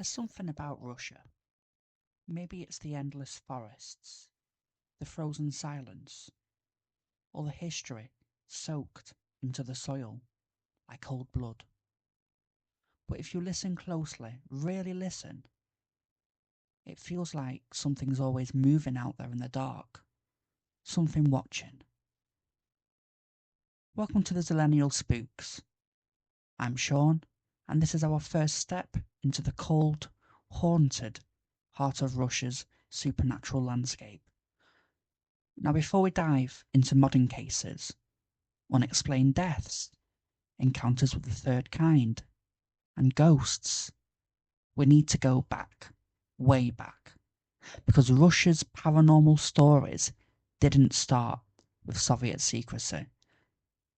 There's something about Russia. Maybe it's the endless forests, the frozen silence, or the history soaked into the soil like cold blood. But if you listen closely, really listen, it feels like something's always moving out there in the dark, something watching. Welcome to the Zillennial Spooks. I'm Sean, and this is our first step into the cold, haunted heart of Russia's supernatural landscape. Now, before we dive into modern cases, unexplained deaths, encounters with the third kind, and ghosts, we need to go back, way back, because Russia's paranormal stories didn't start with Soviet secrecy.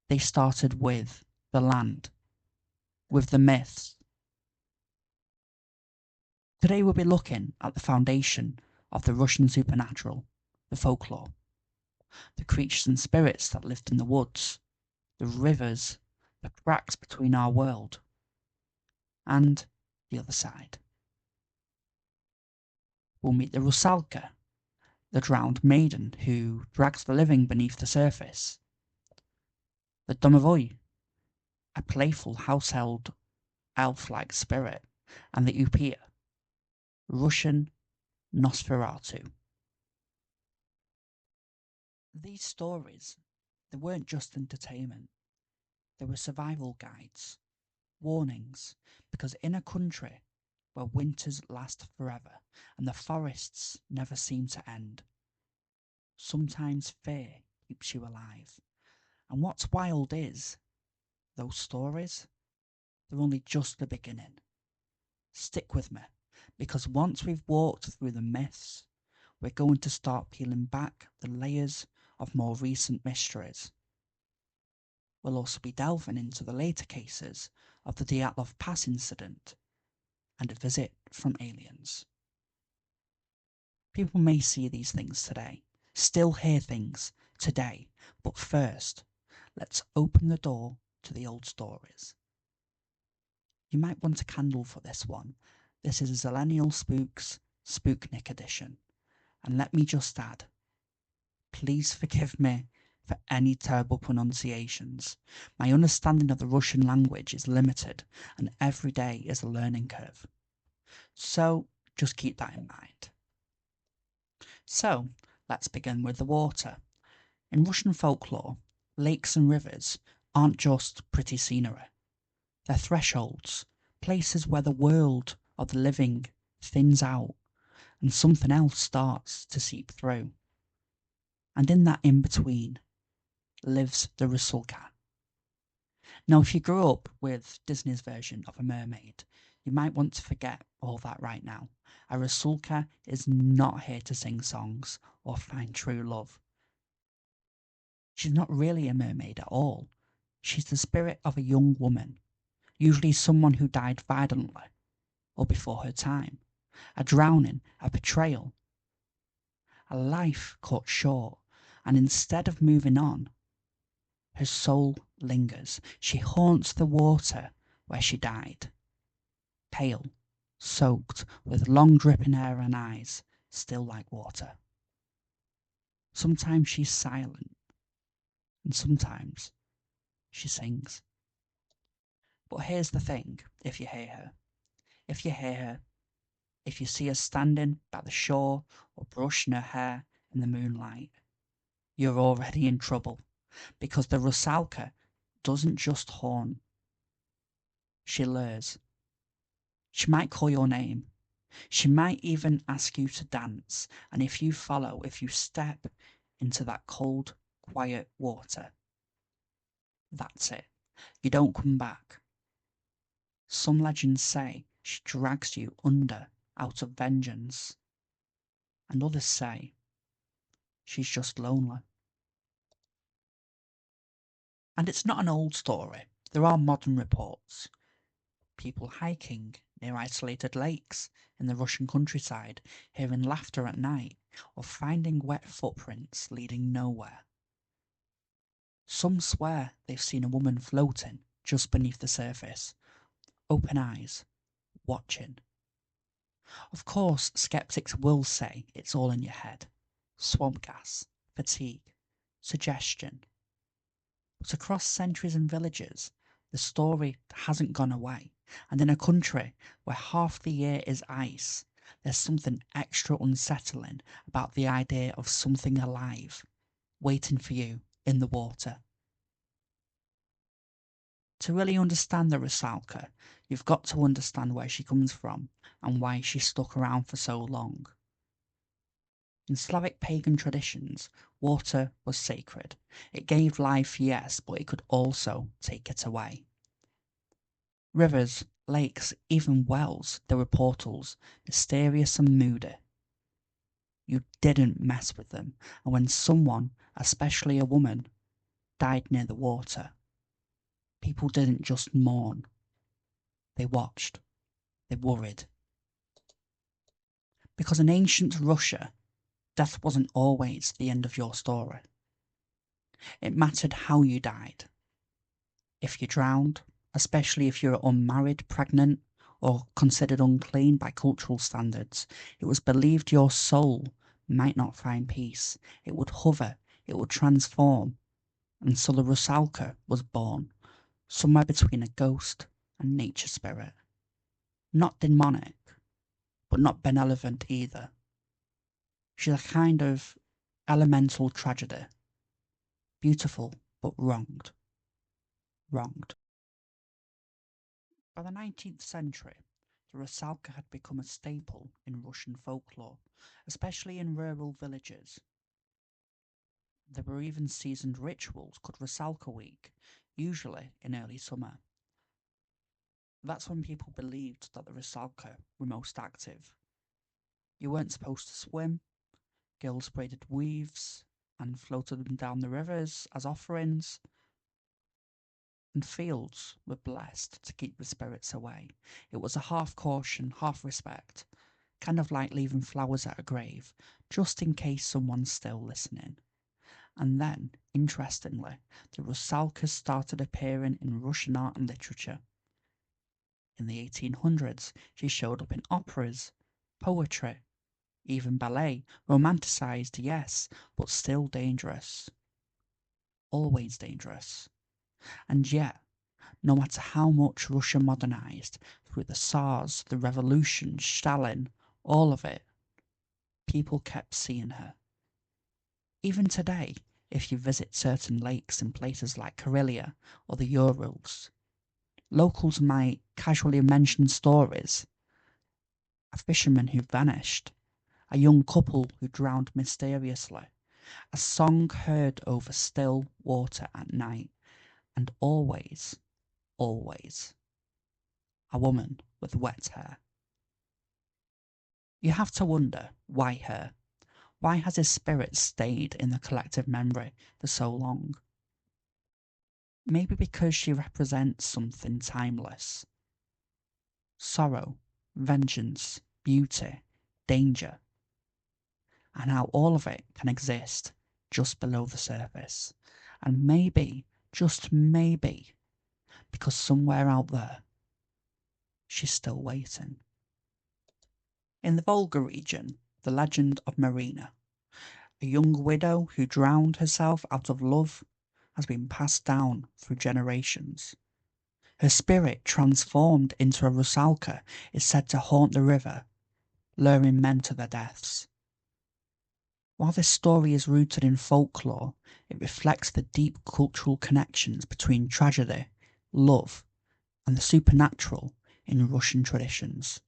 They started with the land, with the myths. Today we'll be looking at the foundation of the Russian supernatural, the folklore, the creatures and spirits that lived in the woods, the rivers, the cracks between our world, and the other side. We'll meet the Rusalka, the drowned maiden who drags the living beneath the surface, the Domovoy, a playful household elf-like spirit, and the Upyr, Russian Nosferatu. These stories, they weren't just entertainment, they were survival guides, warnings, because in a country where winters last forever and the forests never seem to end, sometimes fear keeps you alive. And what's wild is, those stories, they're only just the beginning. Stick with me, because once we've walked through the myths, we're going to start peeling back the layers of more recent mysteries. We'll also be delving into the later cases of the Dyatlov Pass Incident and a visit from aliens. People may see these things today, still hear things today, but first, let's open the door to the old stories. You might want a candle for this one. This is a Zillennial Spooks Spooknik edition. And let me just add, please forgive me for any terrible pronunciations. My understanding of the Russian language is limited, and every day is a learning curve. So just keep that in mind. So let's begin with the water. In Russian folklore, lakes and rivers aren't just pretty scenery. They're thresholds, places where the world of the living thins out and something else starts to seep through. And in that in-between lives the Rusalka. Now, if you grew up with Disney's version of a mermaid, you might want to forget all that right now. A Rusalka is not here to sing songs or find true love. She's not really a mermaid at all. She's the spirit of a young woman, usually someone who died violently or before her time, a drowning, a betrayal, a life cut short, and instead of moving on, her soul lingers. She haunts the water where she died, pale, soaked, with long dripping hair and eyes, still like water. Sometimes she's silent, and sometimes she sings. But here's the thing, if you hear her, if you see her standing by the shore or brushing her hair in the moonlight, you're already in trouble, because the Rusalka doesn't just haunt, she lures. She might call your name, she might even ask you to dance, and if you follow, if you step into that cold, quiet water, that's it, you don't come back. Some legends say she drags you under out of vengeance, and others say she's just lonely. And it's not an old story. There are modern reports. People hiking near isolated lakes in the Russian countryside, hearing laughter at night, or finding wet footprints leading nowhere. Some swear they've seen a woman floating just beneath the surface, open eyes, watching. Of course, skeptics will say it's all in your head. Swamp gas, fatigue, suggestion. But across centuries and villages, the story hasn't gone away. And in a country where half the year is ice, there's something extra unsettling about the idea of something alive waiting for you in the water. To really understand the Rusalka, you've got to understand where she comes from and why she stuck around for so long. In Slavic pagan traditions, water was sacred. It gave life, yes, but it could also take it away. Rivers, lakes, even wells, they were portals, mysterious and moody. You didn't mess with them, and when someone, especially a woman, died near the water, people didn't just mourn. They watched. They worried. Because in ancient Russia, death wasn't always the end of your story. It mattered how you died. If you drowned, especially if you were unmarried, pregnant, or considered unclean by cultural standards, it was believed your soul might not find peace. It would hover, it would transform, and so the Rusalka was born, somewhere between a ghost and nature spirit. Not demonic, but not benevolent either. She's a kind of elemental tragedy. Beautiful, but wronged. Wronged. By the 19th century, the Rusalka had become a staple in Russian folklore, especially in rural villages. There were even seasoned rituals called Rusalka Week, usually in early summer. That's when people believed that the Rusalka were most active. You weren't supposed to swim. Girls braided weaves and floated them down the rivers as offerings, and fields were blessed to keep the spirits away. It was a half caution, half respect, kind of like leaving flowers at a grave, just in case someone's still listening. And then, interestingly, the Rusalka started appearing in Russian art and literature. In the 1800s, she showed up in operas, poetry, even ballet, romanticised, yes, but still dangerous. Always dangerous. And yet, no matter how much Russia modernised, through the Tsars, the Revolution, Stalin, all of it, people kept seeing her. Even today, if you visit certain lakes in places like Karelia or the Urals, locals might casually mention stories. A fisherman who vanished, a young couple who drowned mysteriously, a song heard over still water at night, and always, always, a woman with wet hair. You have to wonder, why her? Why has his spirit stayed in the collective memory for so long? Maybe because she represents something timeless. Sorrow, vengeance, beauty, danger. And how all of it can exist just below the surface. And maybe, just maybe, because somewhere out there, she's still waiting. In the Volga region, the legend of Marina, a young widow who drowned herself out of love, has been passed down through generations. Her spirit, transformed into a Rusalka, is said to haunt the river, luring men to their deaths. While this story is rooted in folklore, it reflects the deep cultural connections between tragedy, love, and the supernatural in Russian traditions.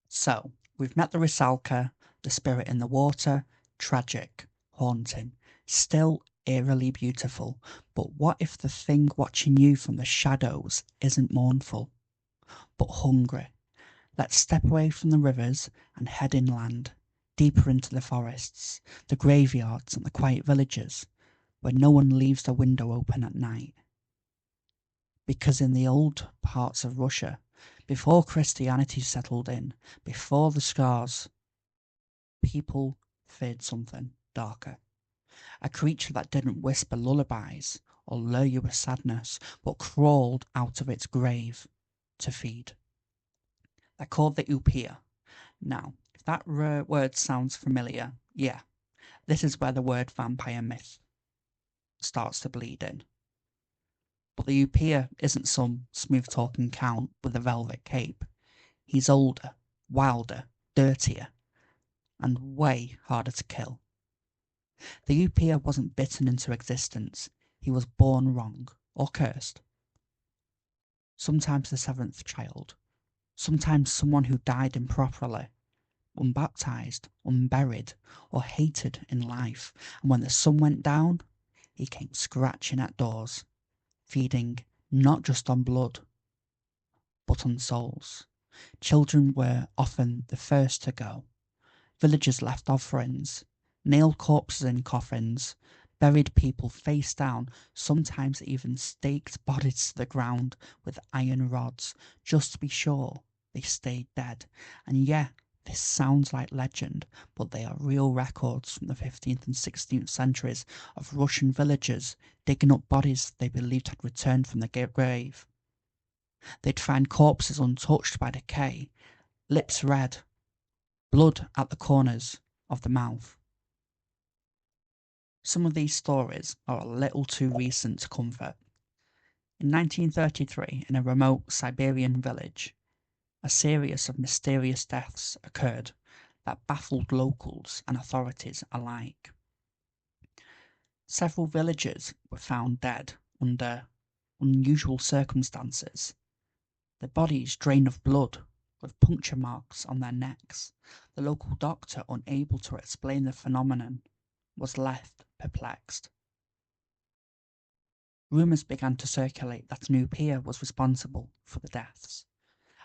So, we've met the Rusalka, the spirit in the water, tragic, haunting, still eerily beautiful. But what if the thing watching you from the shadows isn't mournful, but hungry? Let's step away from the rivers and head inland, deeper into the forests, the graveyards and the quiet villages, where no one leaves the window open at night. Because in the old parts of Russia, before Christianity settled in, before the scars, people feared something darker. A creature that didn't whisper lullabies or lure you with sadness, but crawled out of its grave to feed. They're called the Upyr, Now, if that word sounds familiar, yeah, this is where the word vampire myth starts to bleed in. But the Upyr isn't some smooth-talking count with a velvet cape. He's older, wilder, dirtier, and way harder to kill. The Upyr wasn't bitten into existence. He was born wrong, or cursed. Sometimes the seventh child. Sometimes someone who died improperly, unbaptized, unburied, or hated in life, and when the sun went down, he came scratching at doors, feeding not just on blood, but on souls. Children were often the first to go. Villagers left offerings, nailed corpses in coffins, buried people face down, sometimes even staked bodies to the ground with iron rods, just to be sure they stayed dead. And yeah, this sounds like legend, but they are real records from the 15th and 16th centuries of Russian villagers digging up bodies they believed had returned from the grave. They'd find corpses untouched by decay, lips red, blood at the corners of the mouth. Some of these stories are a little too recent to comfort. In 1933, in a remote Siberian village, a series of mysterious deaths occurred that baffled locals and authorities alike. Several villagers were found dead under unusual circumstances, their bodies drained of blood, with puncture marks on their necks. The local doctor, unable to explain the phenomenon, was left perplexed. Rumours began to circulate that an Upyr was responsible for the deaths.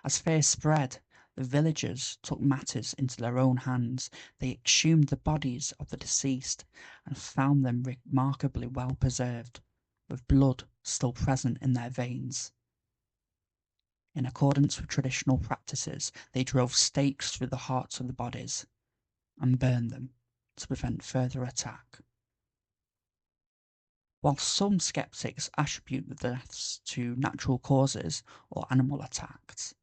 As fear spread, the villagers took matters into their own hands. They exhumed the bodies of the deceased and found them remarkably well preserved, with blood still present in their veins. In accordance with traditional practices, they drove stakes through the hearts of the bodies and burned them to prevent further attack. While some skeptics attribute the deaths to natural causes or animal attacks,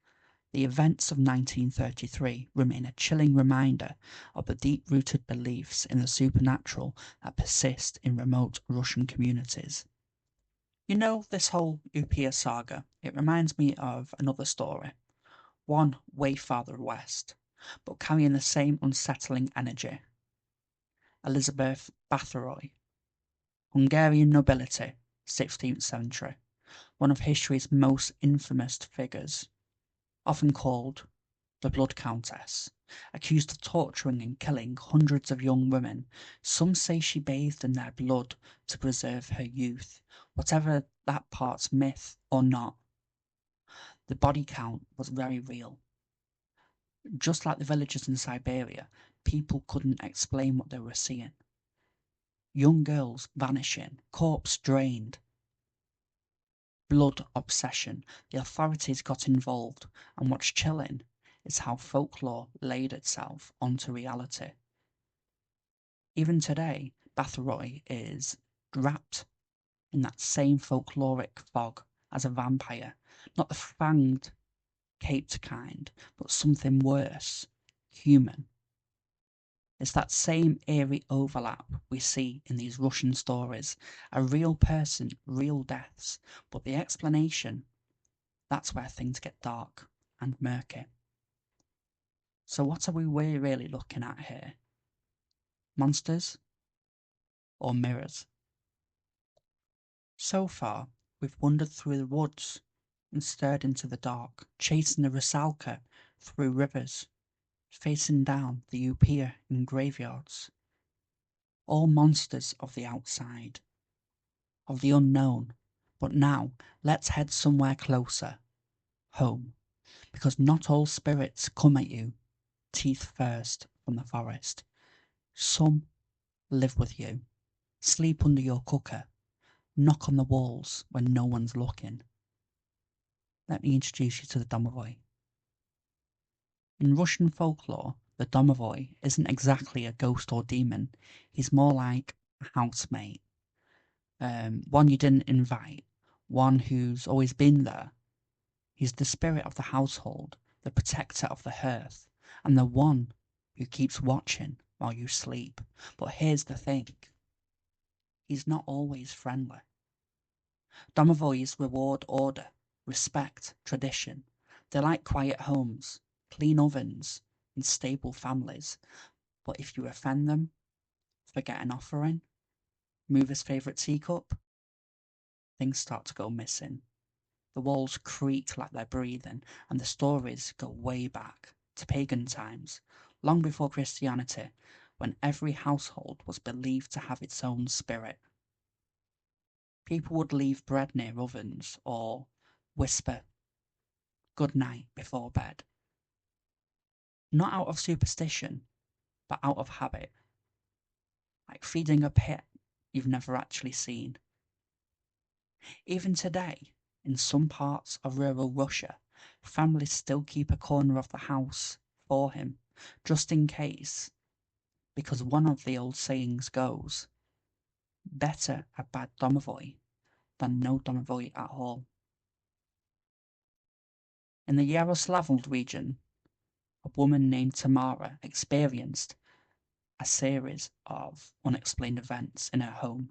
the events of 1933 remain a chilling reminder of the deep-rooted beliefs in the supernatural that persist in remote Russian communities. You know, this whole Upyr saga, it reminds me of another story, one way farther west, but carrying the same unsettling energy. Elizabeth Bathory, Hungarian nobility, 16th century, one of history's most infamous figures, often called the Blood Countess, accused of torturing and killing hundreds of young women. Some say she bathed in their blood to preserve her youth. Whatever that part's myth or not, the body count was very real. Just like the villagers in Siberia, people couldn't explain what they were seeing. Young girls vanishing, corpse drained, blood obsession. The authorities got involved, and what's chilling is how folklore laid itself onto reality. Even today, Bathory is wrapped in that same folkloric fog as a vampire, not the fanged, caped kind, but something worse, human. It's that same eerie overlap we see in these Russian stories. A real person, real deaths, but the explanation, that's where things get dark and murky. So what are we really looking at here? Monsters or mirrors? So far, we've wandered through the woods and stared into the dark, chasing the Rusalka through rivers, facing down the Upyr in graveyards. All monsters of the outside, of the unknown. But now, let's head somewhere closer. Home. Because not all spirits come at you, teeth first, from the forest. Some live with you, sleep under your cooker, knock on the walls when no one's looking. Let me introduce you to the Domovoy. In Russian folklore, the Domovoy isn't exactly a ghost or demon. He's more like a housemate. One you didn't invite, one who's always been there. He's the spirit of the household, the protector of the hearth, and the one who keeps watching while you sleep. But here's the thing, he's not always friendly. Domovoys reward order, respect, tradition. They like quiet homes, clean ovens, and stable families. But if you offend them, forget an offering, move his favourite teacup, things start to go missing. The walls creak like they're breathing, and the stories go way back to pagan times, long before Christianity, when every household was believed to have its own spirit. People would leave bread near ovens or whisper good night before bed. Not out of superstition, but out of habit. Like feeding a pet you've never actually seen. Even today, in some parts of rural Russia, families still keep a corner of the house for him, just in case, because one of the old sayings goes, better a bad domovoy than no domovoy at all. In the Yaroslavl region, a woman named Tamara experienced a series of unexplained events in her home.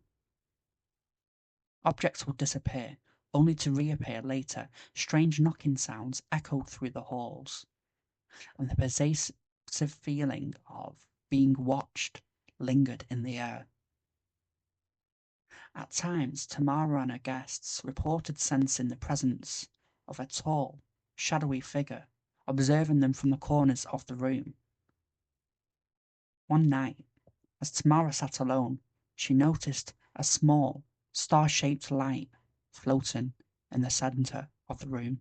Objects would disappear, only to reappear later. Strange knocking sounds echoed through the halls, and the pervasive feeling of being watched lingered in the air. At times, Tamara and her guests reported sensing the presence of a tall, shadowy figure, observing them from the corners of the room. One night, as Tamara sat alone, she noticed a small, star-shaped light floating in the centre of the room.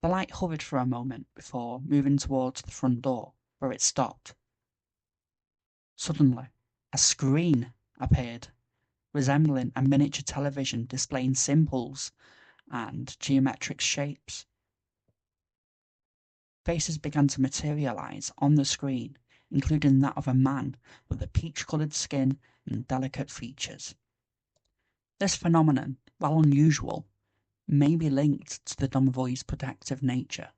The light hovered for a moment before moving towards the front door, where it stopped. Suddenly, a screen appeared, resembling a miniature television displaying symbols and geometric shapes. Faces began to materialize on the screen, including that of a man with a peach-colored skin and delicate features. This phenomenon, while unusual, may be linked to the Domovoy's protective nature.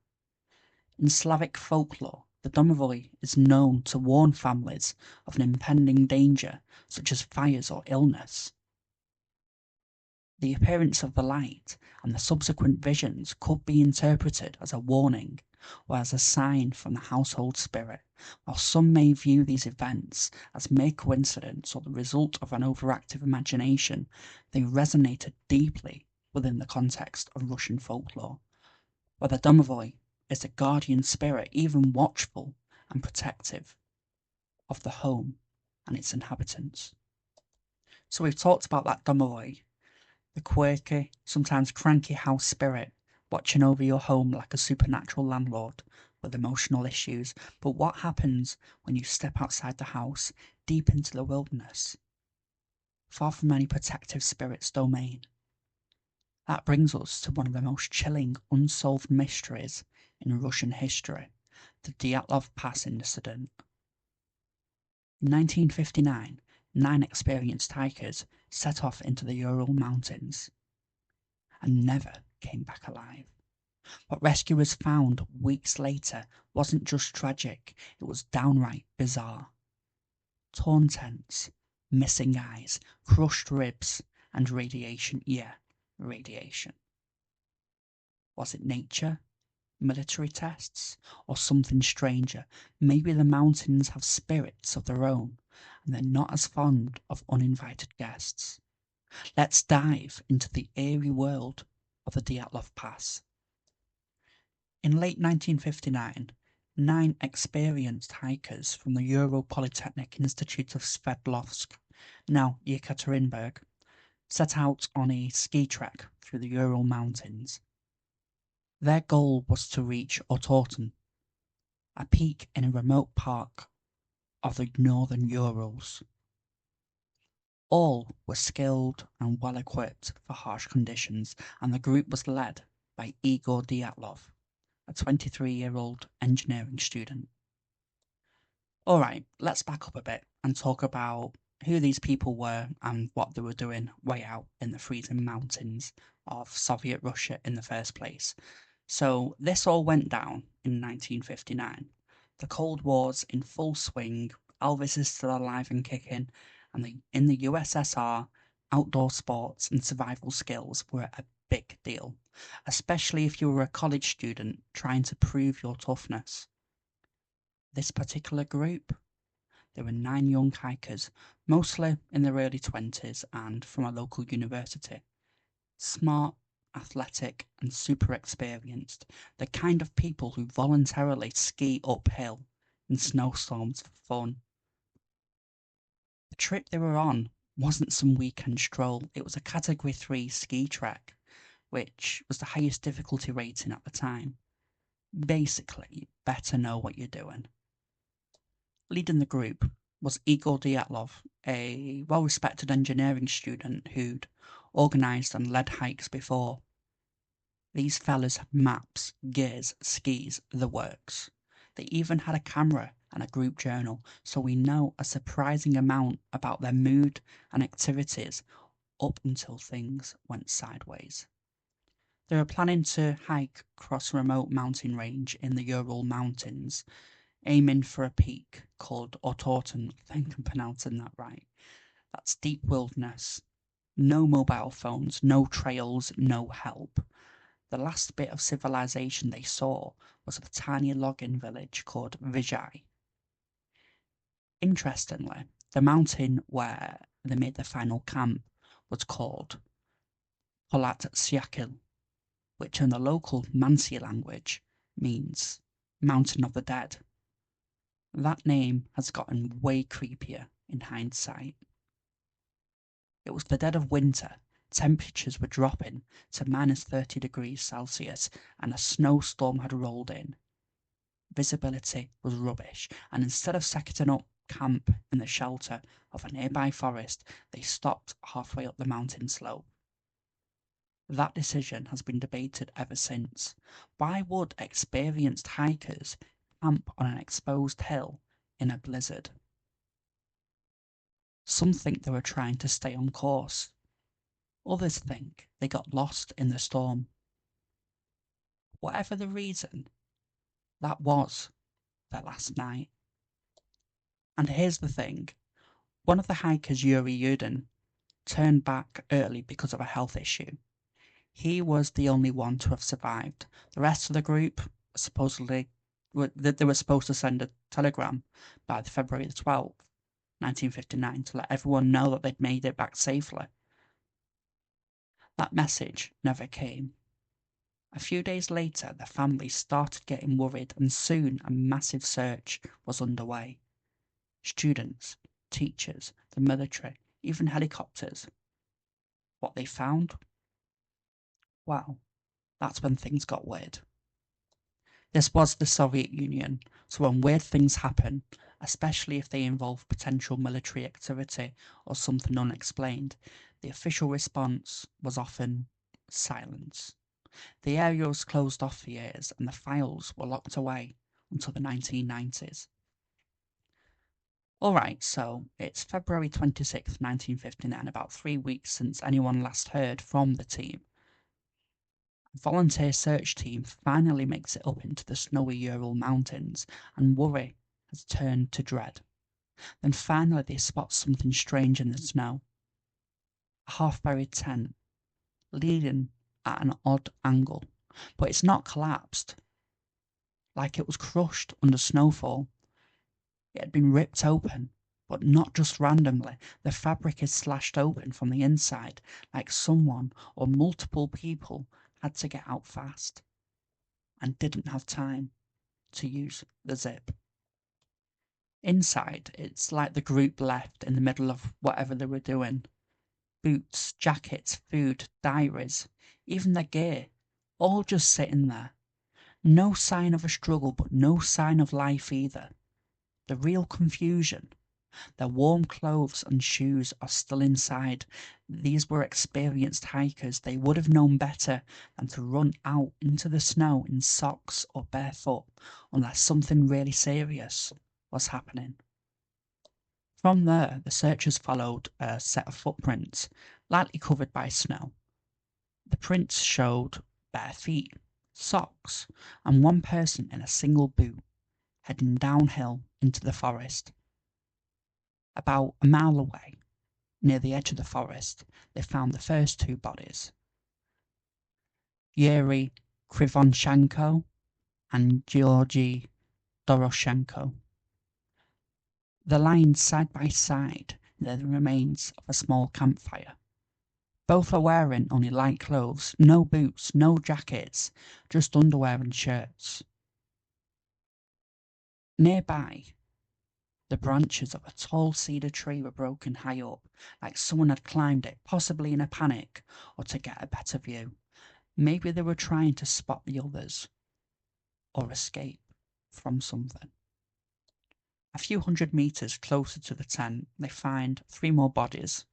In Slavic folklore, the Domovoy is known to warn families of an impending danger, such as fires or illness. The appearance of the light and the subsequent visions could be interpreted as a warning or as a sign from the household spirit, while some may view these events as mere coincidence or the result of an overactive imagination. They resonated deeply within the context of Russian folklore, where the Domovoy is the guardian spirit, even watchful and protective of the home and its inhabitants. So we've talked about that Domovoy, the quirky, sometimes cranky house spirit, watching over your home like a supernatural landlord with emotional issues. But what happens when you step outside the house, deep into the wilderness, far from any protective spirit's domain? That brings us to one of the most chilling, unsolved mysteries in Russian history, the Dyatlov Pass Incident. In 1959, 9 experienced hikers set off into the Ural Mountains and never came back alive. What rescuers found weeks later wasn't just tragic, it was downright bizarre. Torn tents, missing eyes, crushed ribs, and radiation. Yeah, radiation. Was it nature, military tests, or something stranger? Maybe the mountains have spirits of their own, and they're not as fond of uninvited guests. Let's dive into the eerie world of the Dyatlov Pass. In late 1959, 9 experienced hikers from the Ural Polytechnic Institute of Sverdlovsk, now Yekaterinburg, set out on a ski trek through the Ural Mountains. Their goal was to reach Otorten, a peak in a remote part of the northern Urals. All were skilled and well-equipped for harsh conditions, and the group was led by Igor Dyatlov, a 23-year-old engineering student. Alright, let's back up a bit and talk about who these people were and what they were doing way out in the freezing mountains of Soviet Russia in the first place. So this all went down in 1959. The Cold War's in full swing, Elvis is still alive and kicking, and in the USSR, outdoor sports and survival skills were a big deal, especially if you were a college student trying to prove your toughness. This particular group, there were 9 young hikers, mostly in their early 20s and from a local university. Smart, athletic, and super experienced, the kind of people who voluntarily ski uphill in snowstorms for fun. The trip they were on wasn't some weekend stroll, it was a Category 3 ski trek, which was the highest difficulty rating at the time. Basically, you better know what you're doing. Leading the group was Igor Dyatlov, a well-respected engineering student who'd organised and led hikes before. These fellas had maps, gears, skis, the works. They even had a camera and a group journal, so we know a surprising amount about their mood and activities up until things went sideways. They were planning to hike across a remote mountain range in the Ural Mountains, aiming for a peak called Otorten, I think I'm pronouncing that right. That's deep wilderness. No mobile phones, no trails, no help. The last bit of civilization they saw was a tiny logging village called Vijay. Interestingly, the mountain where they made their final camp was called Polat Syakil, which in the local Mansi language means Mountain of the Dead. That name has gotten way creepier in hindsight. It was the dead of winter, temperatures were dropping to minus 30 degrees Celsius, and a snowstorm had rolled in. Visibility was rubbish, and instead of setting up camp in the shelter of a nearby forest, they stopped halfway up the mountain slope. That decision has been debated ever since. Why would experienced hikers camp on an exposed hill in a blizzard? Some think they were trying to stay on course. Others think they got lost in the storm. Whatever the reason, that was their last night. And here's the thing. One of the hikers, Yuri Yudin, turned back early because of a health issue. He was the only one to have survived. The rest of the group, supposedly, they were supposed to send a telegram by February the 12th, 1959, to let everyone know that they'd made it back safely. That message never came. A few days later, the family started getting worried, and soon a massive search was underway. Students, teachers, the military, even helicopters. What they found? Well, that's when things got weird. This was the Soviet Union, so when weird things happen, especially if they involve potential military activity or something unexplained, the official response was often silence. The area was closed off for years, and the files were locked away until the 1990s. Alright, so it's February 26th, 1959, about 3 weeks since anyone last heard from the team. A volunteer search team finally makes it up into the snowy Ural Mountains, and worry has turned to dread. Then finally they spot something strange in the snow. A half-buried tent, leaning at an odd angle, but it's not collapsed, like it was crushed under snowfall. It had been ripped open, but not just randomly. The fabric is slashed open from the inside, like someone or multiple people had to get out fast and didn't have time to use the zip. Inside, it's like the group left in the middle of whatever they were doing. Boots, jackets, food, diaries, even their gear, all just sitting there. No sign of a struggle, but no sign of life either. The real confusion. Their warm clothes and shoes are still inside. These were experienced hikers. They would have known better than to run out into the snow in socks or barefoot unless something really serious was happening. From there, the searchers followed a set of footprints, lightly covered by snow. The prints showed bare feet, socks, and one person in a single boot heading downhill into the forest. About a mile away, near the edge of the forest, they found the first two bodies. Yuri Krivonchenko and Georgy Doroshenko. They're lying side by side near the remains of a small campfire. Both are wearing only light clothes, no boots, no jackets, just underwear and shirts. Nearby, the branches of a tall cedar tree were broken high up, like someone had climbed it, possibly in a panic or to get a better view. Maybe they were trying to spot the others or escape from something. A few hundred meters closer to the tent, they find three more bodies: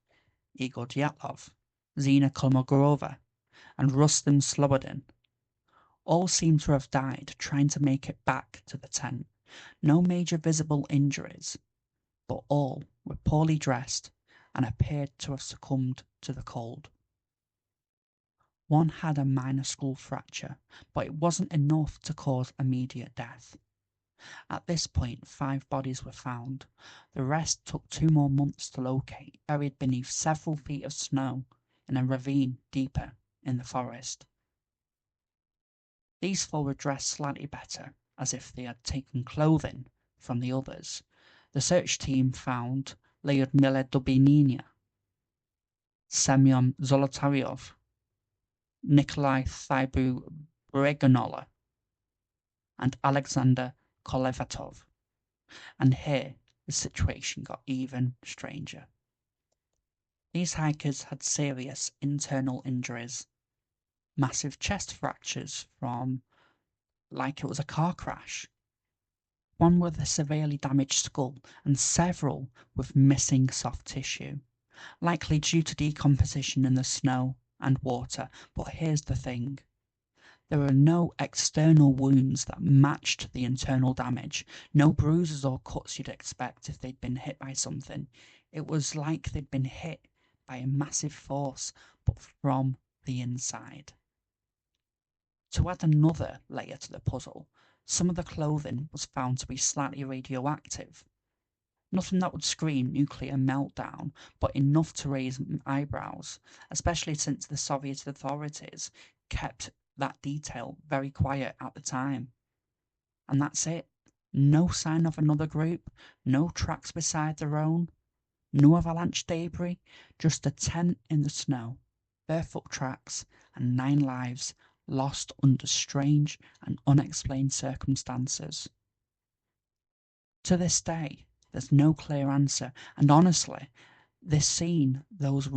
Igor Dyatlov, Zina Kolmogorova, and Rustem Slobodin. All seem to have died trying to make it back to the tent. No major visible injuries, but all were poorly dressed and appeared to have succumbed to the cold. One had a minor skull fracture, but it wasn't enough to cause immediate death. At this point, 5 bodies were found. The rest took 2 more months to locate, buried beneath several feet of snow in a ravine deeper in the forest. These 4 were dressed slightly better, as if they had taken clothing from the others. The search team found Lyudmila Dubinina, Semyon Zolotaryov, Nikolai Thibu-Breganola, and Alexander Kolevatov. And here the situation got even stranger. These hikers had serious internal injuries, massive chest fractures from like it was a car crash, one with a severely damaged skull, and several with missing soft tissue, likely due to decomposition in the snow and water. But here's the thing. There were no external wounds that matched the internal damage, no bruises or cuts you'd expect if they'd been hit by something. It was like they'd been hit by a massive force, but from the inside. To add another layer to the puzzle, some of the clothing was found to be slightly radioactive. Nothing that would scream nuclear meltdown, but enough to raise eyebrows, especially since the Soviet authorities kept that detail very quiet at the time. And that's it. No sign of another group, no tracks beside their own, no avalanche debris, just a tent in the snow, barefoot tracks, and 9 lives lost under strange and unexplained circumstances. To this day, there's no clear answer, and honestly, this scene those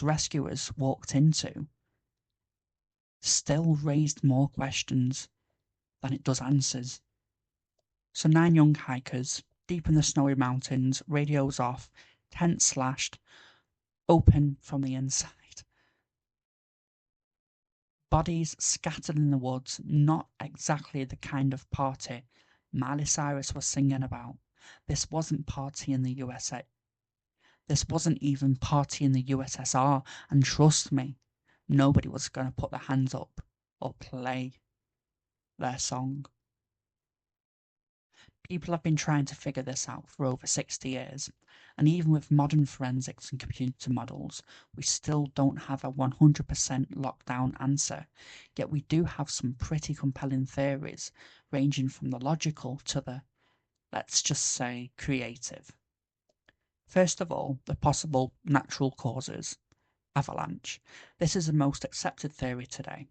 rescuers walked into still raised more questions than it does answers. So 9 young hikers, deep in the snowy mountains, radios off, tent slashed, open from the inside. Bodies scattered in the woods, not exactly the kind of party Miley Cyrus was singing about. This wasn't party in the USA. This wasn't even party in the USSR, and trust me, nobody was going to put their hands up or play their song. People have been trying to figure this out for over 60 years, and even with modern forensics and computer models, we still don't have a 100% lockdown answer, yet we do have some pretty compelling theories, ranging from the logical to the, let's just say, creative. First of all, the possible natural causes. Avalanche. This is the most accepted theory today.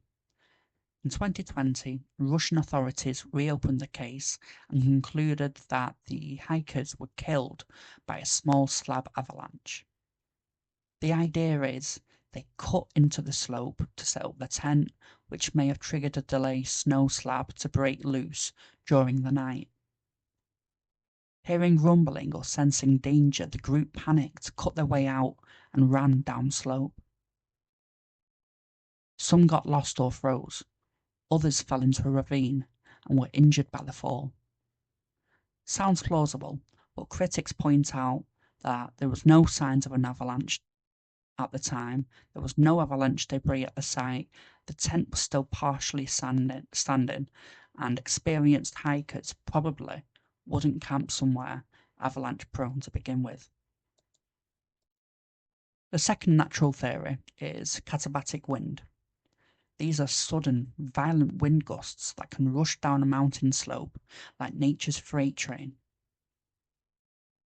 In 2020, Russian authorities reopened the case and concluded that the hikers were killed by a small slab avalanche. The idea is they cut into the slope to set up the tent, which may have triggered a delay snow slab to break loose during the night. Hearing rumbling or sensing danger, the group panicked, cut their way out, and ran down slope. Some got lost or froze. Others fell into a ravine and were injured by the fall. Sounds plausible, but critics point out that there was no signs of an avalanche at the time. There was no avalanche debris at the site. The tent was still partially standing, and experienced hikers probably wouldn't camp somewhere avalanche prone to begin with. The second natural theory is katabatic wind. These are sudden, violent wind gusts that can rush down a mountain slope like nature's freight train.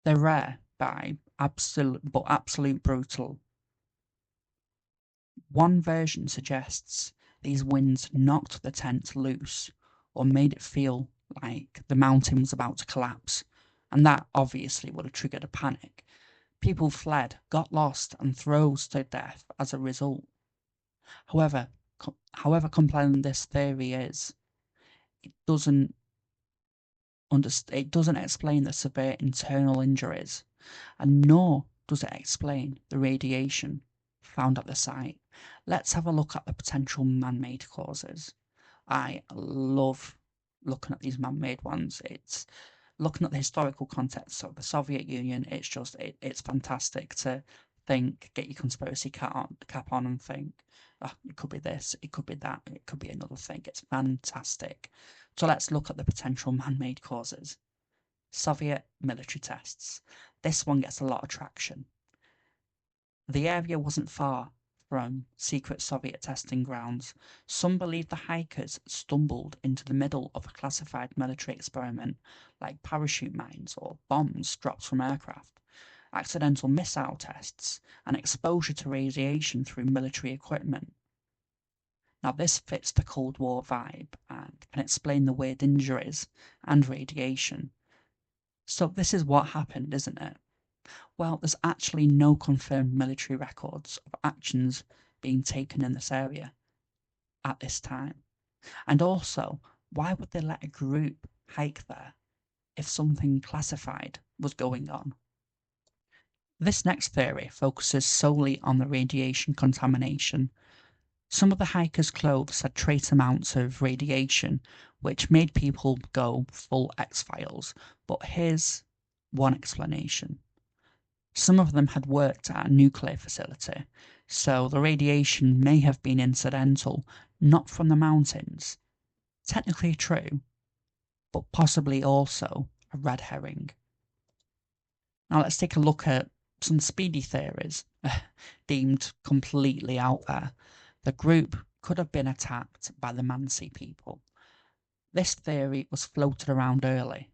They're rare, but absolute brutal. One version suggests these winds knocked the tent loose or made it feel like the mountain was about to collapse, and that obviously would have triggered a panic. People fled, got lost, and froze to death as a result. However compelling this theory is, it doesn't explain the severe internal injuries, and nor does it explain the radiation found at the site. Let's have a look at the potential man-made causes. I love looking at these man-made ones. It's looking at the historical context of the Soviet Union. It's fantastic to get your conspiracy cap on and think, oh, it could be this, it could be that, it could be another thing. It's fantastic. So let's look at the potential man-made causes. Soviet military tests. This one gets a lot of traction. The area wasn't far from secret Soviet testing grounds. Some believe the hikers stumbled into the middle of a classified military experiment, like parachute mines or bombs dropped from aircraft, accidental missile tests, and exposure to radiation through military equipment. Now, this fits the Cold War vibe and can explain the weird injuries and radiation. So this is what happened, isn't it? Well, there's actually no confirmed military records of actions being taken in this area at this time. And also, why would they let a group hike there if something classified was going on? This next theory focuses solely on the radiation contamination. Some of the hikers' clothes had trace amounts of radiation, which made people go full X-Files. But here's one explanation. Some of them had worked at a nuclear facility, so the radiation may have been incidental, not from the mountains. Technically true, but possibly also a red herring. Now let's take a look at some speedy theories, deemed completely out there. The group could have been attacked by the Mansi people. This theory was floated around early,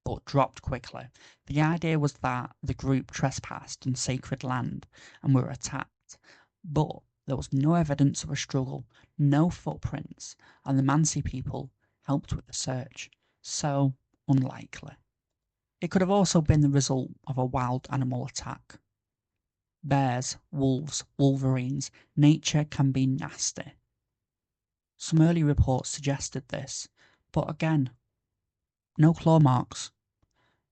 but dropped quickly. The idea was that the group trespassed on sacred land and were attacked, but there was no evidence of a struggle, no footprints, and the Mansi people helped with the search, so unlikely. It could have also been the result of a wild animal attack. Bears, wolves, wolverines, nature can be nasty. Some early reports suggested this, but again, no claw marks.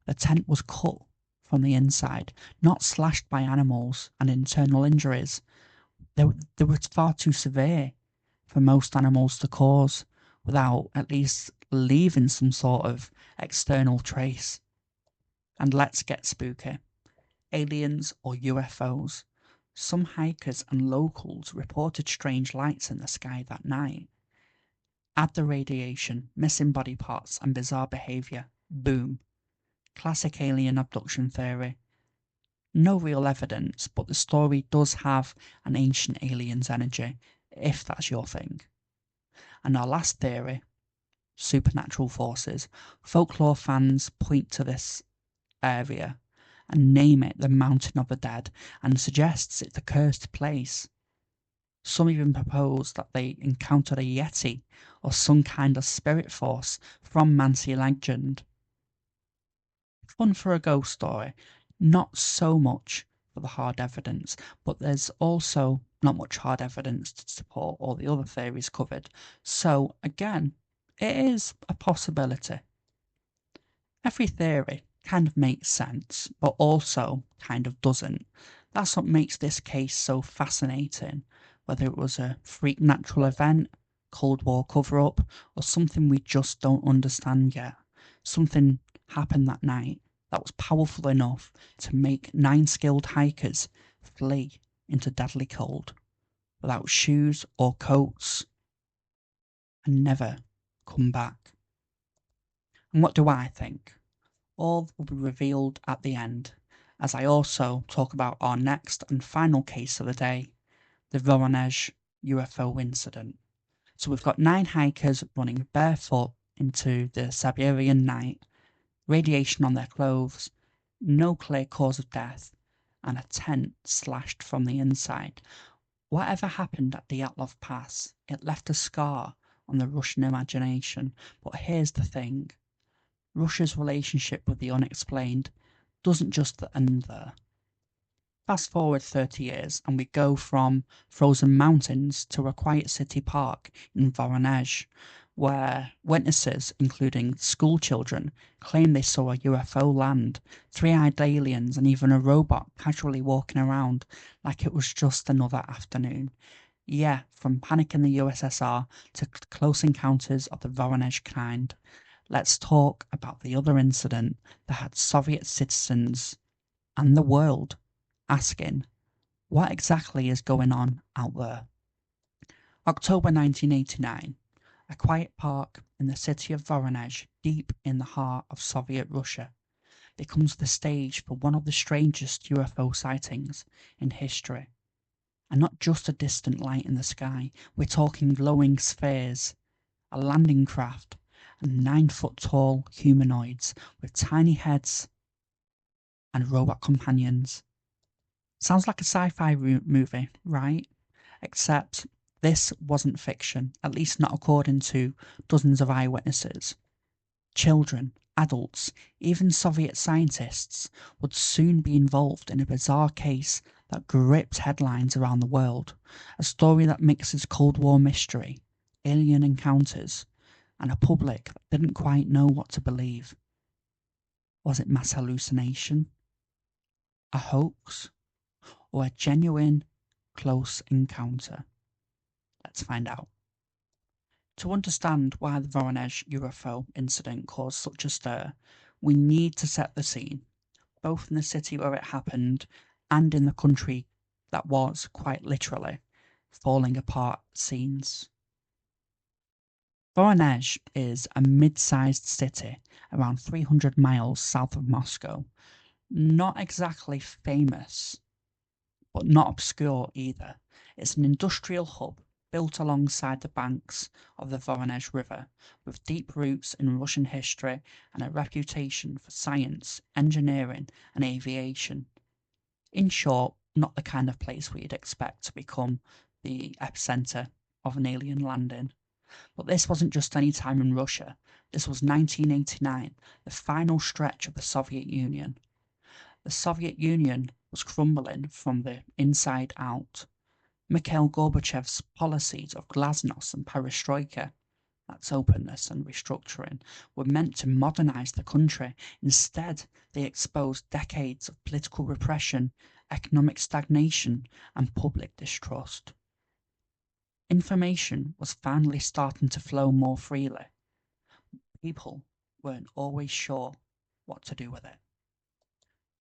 The tent was cut from the inside, not slashed by animals, and internal injuries. They were far too severe for most animals to cause, without at least leaving some sort of external trace. And let's get spooky. Aliens or UFOs. Some hikers and locals reported strange lights in the sky that night. Add the radiation, missing body parts, and bizarre behaviour. Boom. Classic alien abduction theory. No real evidence, but the story does have an ancient alien's energy, if that's your thing. And our last theory, supernatural forces. Folklore fans point to this area and name it the Mountain of the Dead, and suggests it's a cursed place. Some even propose that they encountered a yeti or some kind of spirit force from Mansi legend. Fun for a ghost story, not so much for the hard evidence, but there's also not much hard evidence to support all the other theories covered, so again, it is a possibility. Every theory kind of makes sense, but also kind of doesn't. That's what makes this case so fascinating, whether it was a freak natural event, Cold War cover-up, or something we just don't understand yet. Something happened that night that was powerful enough to make 9 skilled hikers flee into deadly cold. without shoes or coats, and never come back. And what do I think? All will be revealed at the end, as I also talk about our next and final case of the day, the Voronezh UFO Incident. So we've got 9 hikers running barefoot into the Siberian night, radiation on their clothes, no clear cause of death, and a tent slashed from the inside. Whatever happened at Dyatlov Pass, it left a scar on the Russian imagination. But here's the thing. Russia's relationship with the unexplained doesn't just end there. Fast forward 30 years and we go from frozen mountains to a quiet city park in Voronezh, where witnesses, including schoolchildren, claim they saw a UFO land, 3-eyed aliens, and even a robot casually walking around like it was just another afternoon. Yeah, from panic in the USSR to close encounters of the Voronezh kind. Let's talk about the other incident that had Soviet citizens and the world asking, what exactly is going on out there? October 1989, a quiet park in the city of Voronezh, deep in the heart of Soviet Russia, becomes the stage for one of the strangest UFO sightings in history. And not just a distant light in the sky, we're talking glowing spheres, a landing craft, and 9-foot-tall humanoids with tiny heads and robot companions. Sounds like a sci-fi movie, right? Except this wasn't fiction, at least not according to dozens of eyewitnesses. Children, adults, even Soviet scientists would soon be involved in a bizarre case that gripped headlines around the world, a story that mixes Cold War mystery, alien encounters, and a public that didn't quite know what to believe. Was it mass hallucination? A hoax? Or a genuine, close encounter? Let's find out. To understand why the Voronezh UFO incident caused such a stir, we need to set the scene, both in the city where it happened and in the country that was, quite literally, falling apart scenes. Voronezh is a mid-sized city around 300 miles south of Moscow. Not exactly famous, but not obscure either. It's an industrial hub built alongside the banks of the Voronezh River, with deep roots in Russian history and a reputation for science, engineering, and aviation. In short, not the kind of place where you'd expect to become the epicenter of an alien landing. But this wasn't just any time in Russia. This was 1989, the final stretch of the Soviet Union. The Soviet Union was crumbling from the inside out. Mikhail Gorbachev's policies of glasnost and perestroika, that's openness and restructuring, were meant to modernize the country. Instead, they exposed decades of political repression, economic stagnation, and public distrust. Information was finally starting to flow more freely. People weren't always sure what to do with it.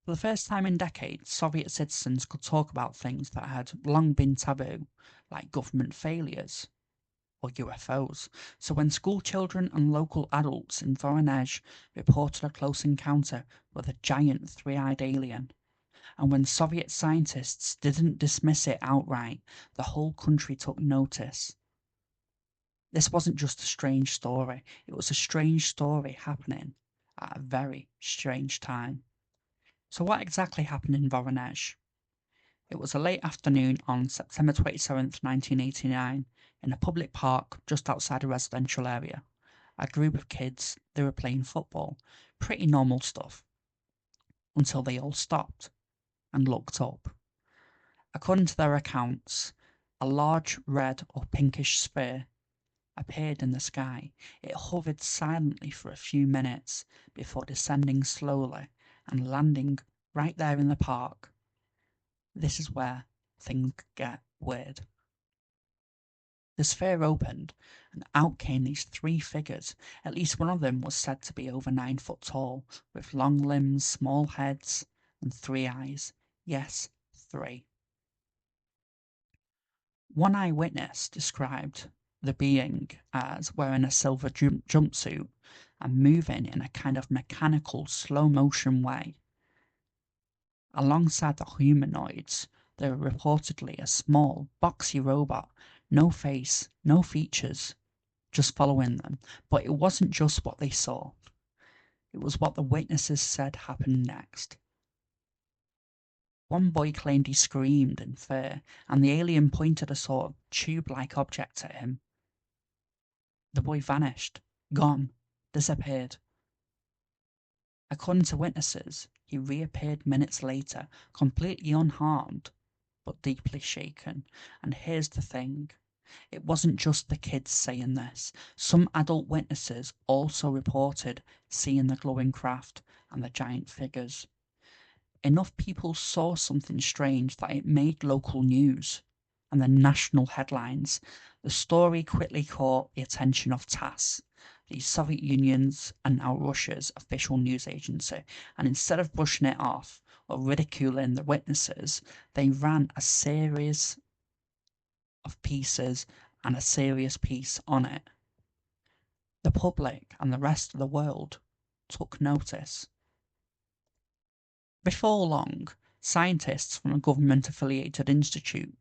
For the first time in decades, Soviet citizens could talk about things that had long been taboo, like government failures or UFOs. So when schoolchildren and local adults in Voronezh reported a close encounter with a giant 3-eyed alien, and when Soviet scientists didn't dismiss it outright, the whole country took notice. This wasn't just a strange story, it was a strange story happening at a very strange time. So what exactly happened in Voronezh? It was a late afternoon on September 27th, 1989, in a public park just outside a residential area. A group of kids, they were playing football. Pretty normal stuff. Until they all stopped and looked up. According to their accounts, a large red or pinkish sphere appeared in the sky. It hovered silently for a few minutes before descending slowly and landing right there in the park. This is where things get weird. The sphere opened, and out came these 3 figures. At least one of them was said to be over 9 foot tall, with long limbs, small heads, and 3 eyes. Yes, 3. One eyewitness described the being as wearing a silver jumpsuit and moving in a kind of mechanical, slow-motion way. Alongside the humanoids, there were reportedly a small, boxy robot, no face, no features, just following them. But it wasn't just what they saw. It was what the witnesses said happened next. One boy claimed he screamed in fear, and the alien pointed a sort of tube-like object at him. The boy vanished, gone, disappeared. According to witnesses, he reappeared minutes later, completely unharmed, but deeply shaken. And here's the thing. It wasn't just the kids saying this. Some adult witnesses also reported seeing the glowing craft and the giant figures. Enough people saw something strange that it made local news and the national headlines. The story quickly caught the attention of TASS, the Soviet Union's and now Russia's official news agency, and instead of brushing it off or ridiculing the witnesses, they ran a series of pieces and a serious piece on it. The public and the rest of the world took notice. Before long, scientists from a government-affiliated institute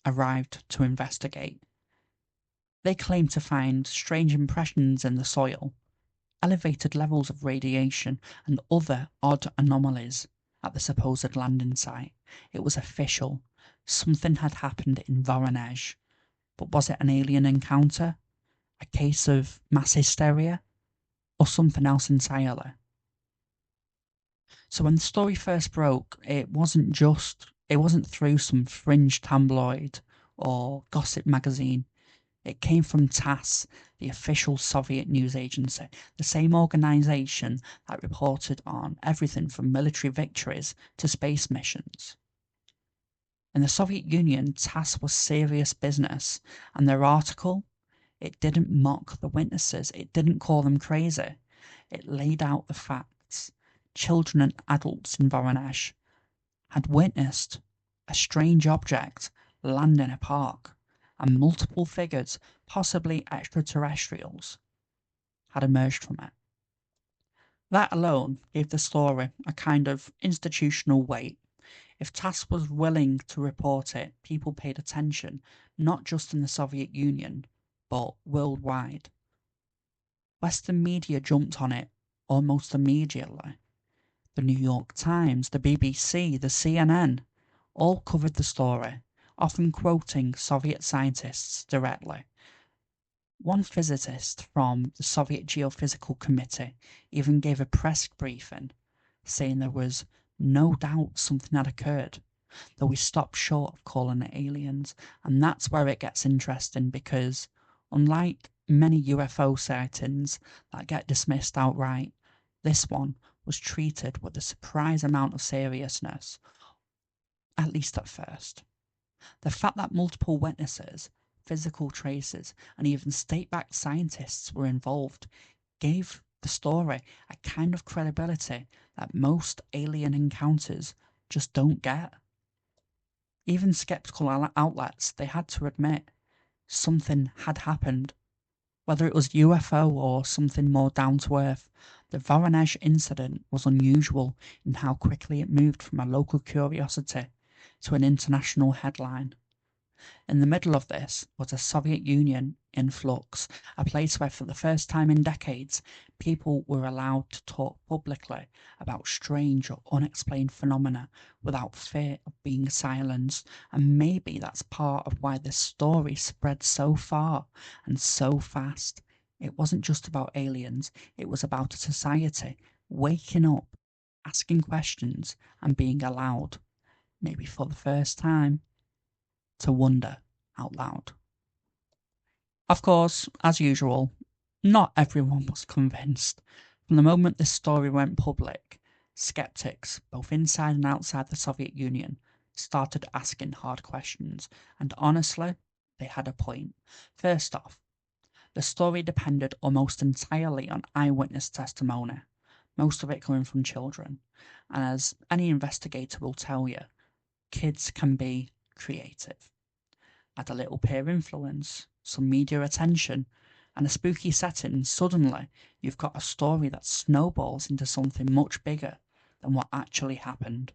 arrived to investigate. They claimed to find strange impressions in the soil, elevated levels of radiation, and other odd anomalies at the supposed landing site. It was official. Something had happened in Voronezh. But was it an alien encounter? A case of mass hysteria? Or something else entirely? So when the story first broke, it wasn't through some fringe tabloid or gossip magazine. It came from TASS, the official Soviet news agency, the same organization that reported on everything from military victories to space missions. In the Soviet Union, TASS was serious business, and their article, it didn't mock the witnesses, it didn't call them crazy. It laid out the facts. Children and adults in Voronezh had witnessed a strange object land in a park, and multiple figures, possibly extraterrestrials, had emerged from it. That alone gave the story a kind of institutional weight. If TASS was willing to report it, people paid attention, not just in the Soviet Union, but worldwide. Western media jumped on it almost immediately. The New York Times, the BBC, the CNN, all covered the story, often quoting Soviet scientists directly. One physicist from the Soviet Geophysical Committee even gave a press briefing, saying there was no doubt something had occurred, though we stopped short of calling it aliens. And that's where it gets interesting, because unlike many UFO sightings that get dismissed outright, this one was treated with a surprise amount of seriousness, at least at first. The fact that multiple witnesses, physical traces, and even state-backed scientists were involved gave the story a kind of credibility that most alien encounters just don't get. Even skeptical outlets, they had to admit something had happened. Whether it was UFO or something more down to earth, the Voronezh incident was unusual in how quickly it moved from a local curiosity to an international headline. In the middle of this was the Soviet Union in flux, a place where for the first time in decades, people were allowed to talk publicly about strange or unexplained phenomena without fear of being silenced. And maybe that's part of why this story spread so far and so fast. It wasn't just about aliens, it was about a society waking up, asking questions, and being allowed, maybe for the first time, to wonder out loud. Of course, as usual, not everyone was convinced. From the moment this story went public, skeptics, both inside and outside the Soviet Union, started asking hard questions, and honestly, they had a point. First off, the story depended almost entirely on eyewitness testimony, most of it coming from children, and as any investigator will tell you, kids can be creative. Add a little peer influence, some media attention, and a spooky setting, suddenly you've got a story that snowballs into something much bigger than what actually happened.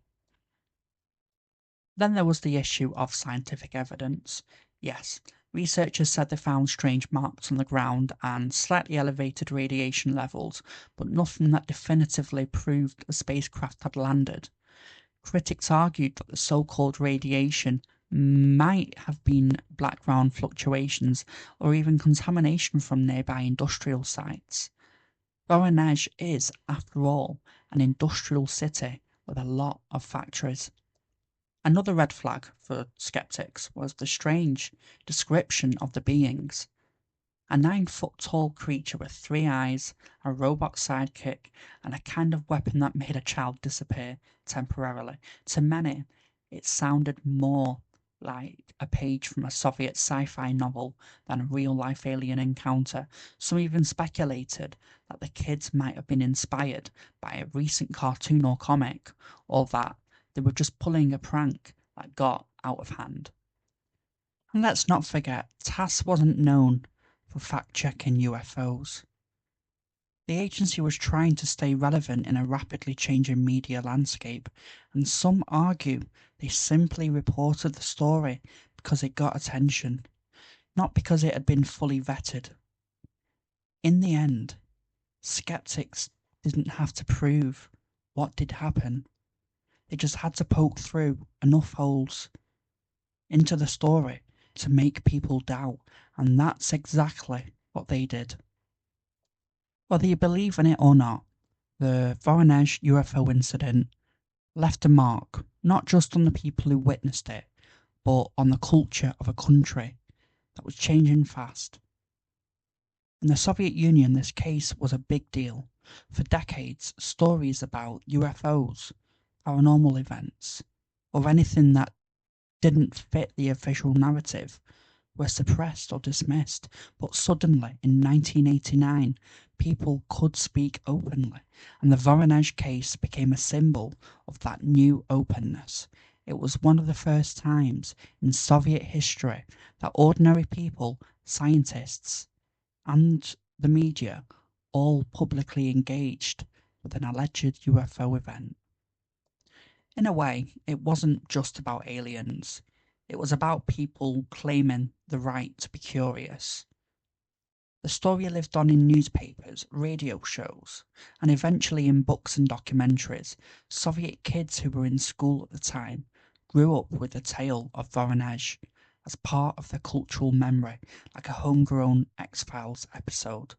Then there was the issue of scientific evidence. Yes, researchers said they found strange marks on the ground and slightly elevated radiation levels, but nothing that definitively proved a spacecraft had landed. Critics argued that the so-called radiation might have been background fluctuations or even contamination from nearby industrial sites. Voronezh is, after all, an industrial city with a lot of factories. Another red flag for skeptics was the strange description of the beings. A 9-foot-tall creature with 3 eyes, a robot sidekick, and a kind of weapon that made a child disappear temporarily. To many, it sounded more like a page from a Soviet sci-fi novel than a real-life alien encounter. Some even speculated that the kids might have been inspired by a recent cartoon or comic, or that they were just pulling a prank that got out of hand. And let's not forget, TASS wasn't known for fact-checking UFOs. The agency was trying to stay relevant in a rapidly changing media landscape, and some argue they simply reported the story because it got attention, not because it had been fully vetted. In the end, skeptics didn't have to prove what did happen. They just had to poke through enough holes into the story to make people doubt, and that's exactly what they did. Whether you believe in it or not, the Voronezh UFO incident left a mark, not just on the people who witnessed it, but on the culture of a country that was changing fast. In the Soviet Union, this case was a big deal. For decades, stories about UFOs, paranormal events, or anything that didn't fit the official narrative were suppressed or dismissed, but suddenly, in 1989, people could speak openly, and the Voronezh case became a symbol of that new openness. It was one of the first times in Soviet history that ordinary people, scientists, and the media all publicly engaged with an alleged UFO event. In a way, it wasn't just about aliens. It was about people claiming the right to be curious. The story lived on in newspapers, radio shows, and eventually in books and documentaries. Soviet kids who were in school at the time grew up with the tale of Voronezh as part of their cultural memory, like a homegrown X-Files episode.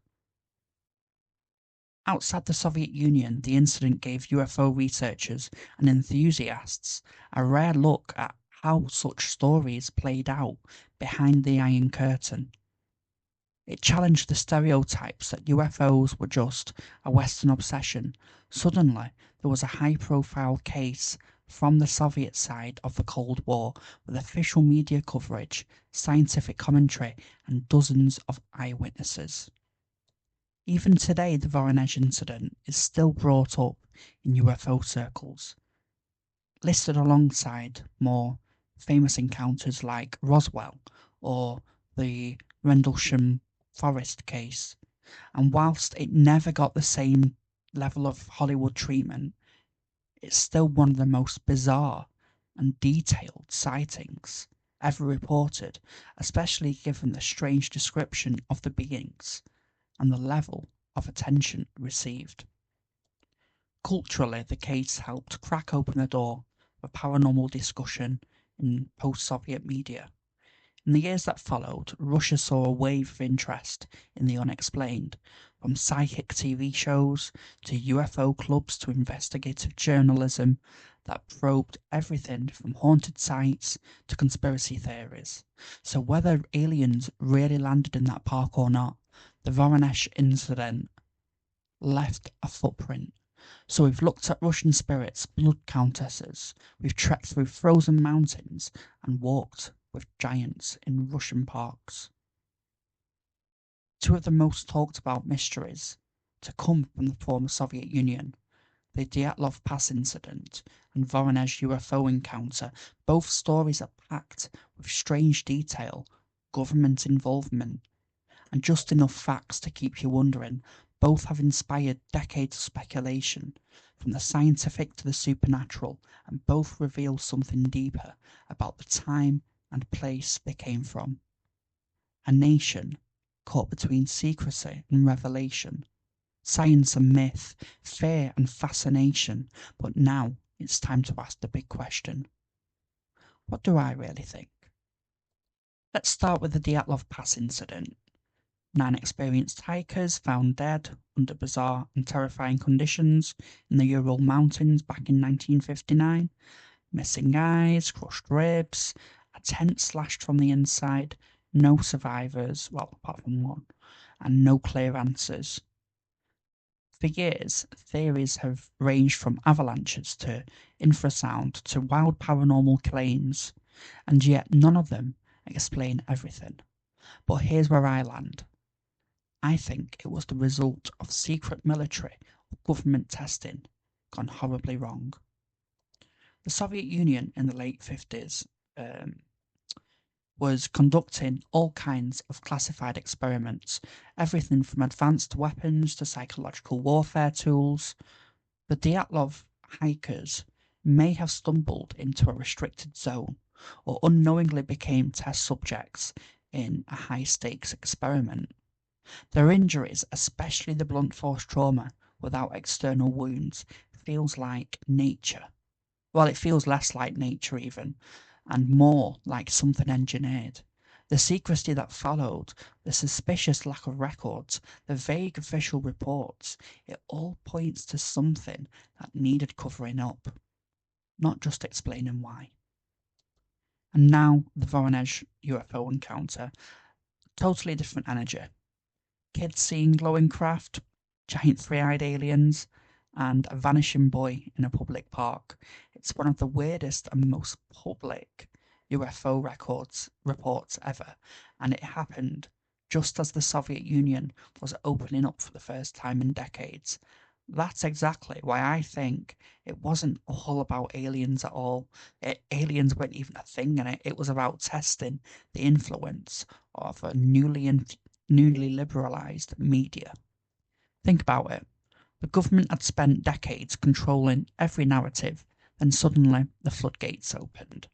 Outside the Soviet Union, the incident gave UFO researchers and enthusiasts a rare look at how such stories played out behind the Iron Curtain. It challenged the stereotypes that UFOs were just a Western obsession. Suddenly, there was a high-profile case from the Soviet side of the Cold War, with official media coverage, scientific commentary, and dozens of eyewitnesses. Even today, the Voronezh incident is still brought up in UFO circles, listed alongside more famous encounters like Roswell or the Rendlesham Forest case. And whilst it never got the same level of Hollywood treatment, it's still one of the most bizarre and detailed sightings ever reported, especially given the strange description of the beings and the level of attention received. Culturally, the case helped crack open the door for paranormal discussion in post-Soviet media. In the years that followed, Russia saw a wave of interest in the unexplained, from psychic TV shows to UFO clubs to investigative journalism that probed everything from haunted sites to conspiracy theories. So whether aliens really landed in that park or not, the Voronezh incident left a footprint. So we've looked at Russian spirits, blood countesses, we've trekked through frozen mountains and walked with giants in Russian parks. Two of the most talked about mysteries to come from the former Soviet Union, The Dyatlov Pass Incident and Voronezh UFO Encounter, both stories are packed with strange detail, government involvement, and just enough facts to keep you wondering. Both have inspired decades of speculation, from the scientific to the supernatural, and both reveal something deeper about the time and place they came from. A nation caught between secrecy and revelation, science and myth, fear and fascination. But now it's time to ask the big question. What do I really think? Let's start with the Dyatlov Pass Incident. 9 experienced hikers found dead under bizarre and terrifying conditions in the Ural Mountains back in 1959. Missing eyes, crushed ribs, a tent slashed from the inside, no survivors, well, apart from one, and no clear answers. For years, theories have ranged from avalanches to infrasound to wild paranormal claims, and yet none of them explain everything. But here's where I land. I think it was the result of secret military or government testing gone horribly wrong. The Soviet Union in the late 50s was conducting all kinds of classified experiments, everything from advanced weapons to psychological warfare tools. The Dyatlov hikers may have stumbled into a restricted zone or unknowingly became test subjects in a high-stakes experiment. Their injuries, especially the blunt force trauma without external wounds, feels like nature. Well, it feels less like nature even, and more like something engineered. The secrecy that followed, the suspicious lack of records, the vague official reports, it all points to something that needed covering up, not just explaining why. And now the Voronezh UFO Encounter. Totally different energy. Kids seeing glowing craft, giant three-eyed aliens, and a vanishing boy in a public park. It's one of the weirdest and most public UFO reports ever, and it happened just as the Soviet Union was opening up for the first time in decades. That's exactly why I think it wasn't all about aliens at all. Aliens weren't even a thing in it. It was about testing the influence of a newly liberalised media. Think about it. The government had spent decades controlling every narrative, then suddenly the floodgates opened.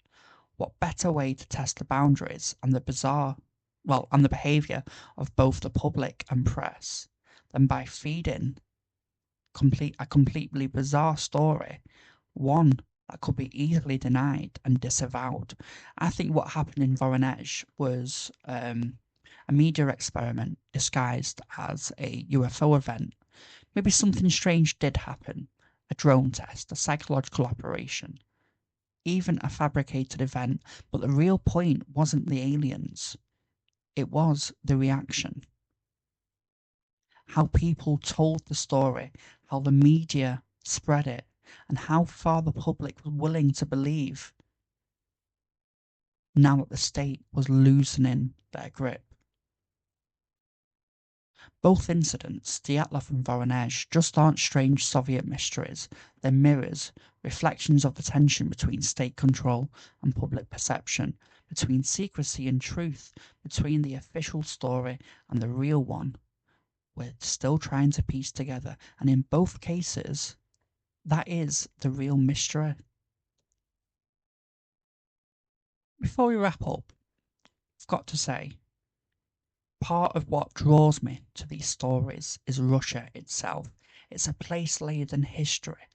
What better way to test the boundaries and the behaviour of both the public and press than by feeding a completely bizarre story, one that could be easily denied and disavowed. I think what happened in Voronezh was a media experiment disguised as a UFO event. Maybe something strange did happen, a drone test, a psychological operation, even a fabricated event, but the real point wasn't the aliens. It was the reaction. How people told the story, how the media spread it, and how far the public was willing to believe now that the state was loosening their grip. Both incidents, Dyatlov and Voronezh, just aren't strange Soviet mysteries. They're mirrors, reflections of the tension between state control and public perception, between secrecy and truth, between the official story and the real one. We're still trying to piece together, and in both cases, that is the real mystery. Before we wrap up, I've got to say, part of what draws me to these stories is Russia itself. It's a place layered in history,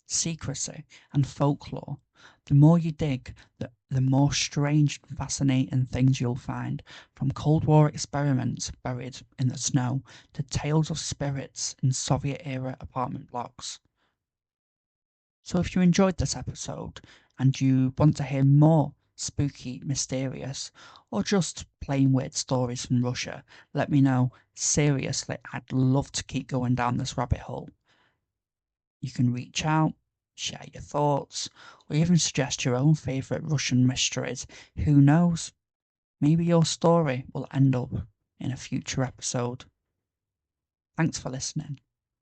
secrecy, and folklore. The more you dig, the more strange and fascinating things you'll find, from Cold War experiments buried in the snow to tales of spirits in Soviet-era apartment blocks. So if you enjoyed this episode and you want to hear more spooky, mysterious, or just plain weird stories from Russia, let me know. Seriously, I'd love to keep going down this rabbit hole. You can reach out, share your thoughts, or even suggest your own favourite Russian mysteries. Who knows? Maybe your story will end up in a future episode. Thanks for listening.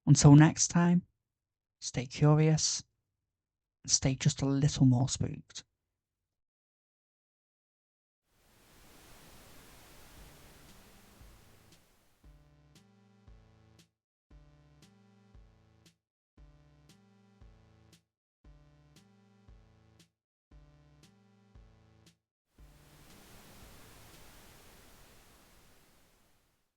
Until next time, stay curious, and stay just a little more spooked.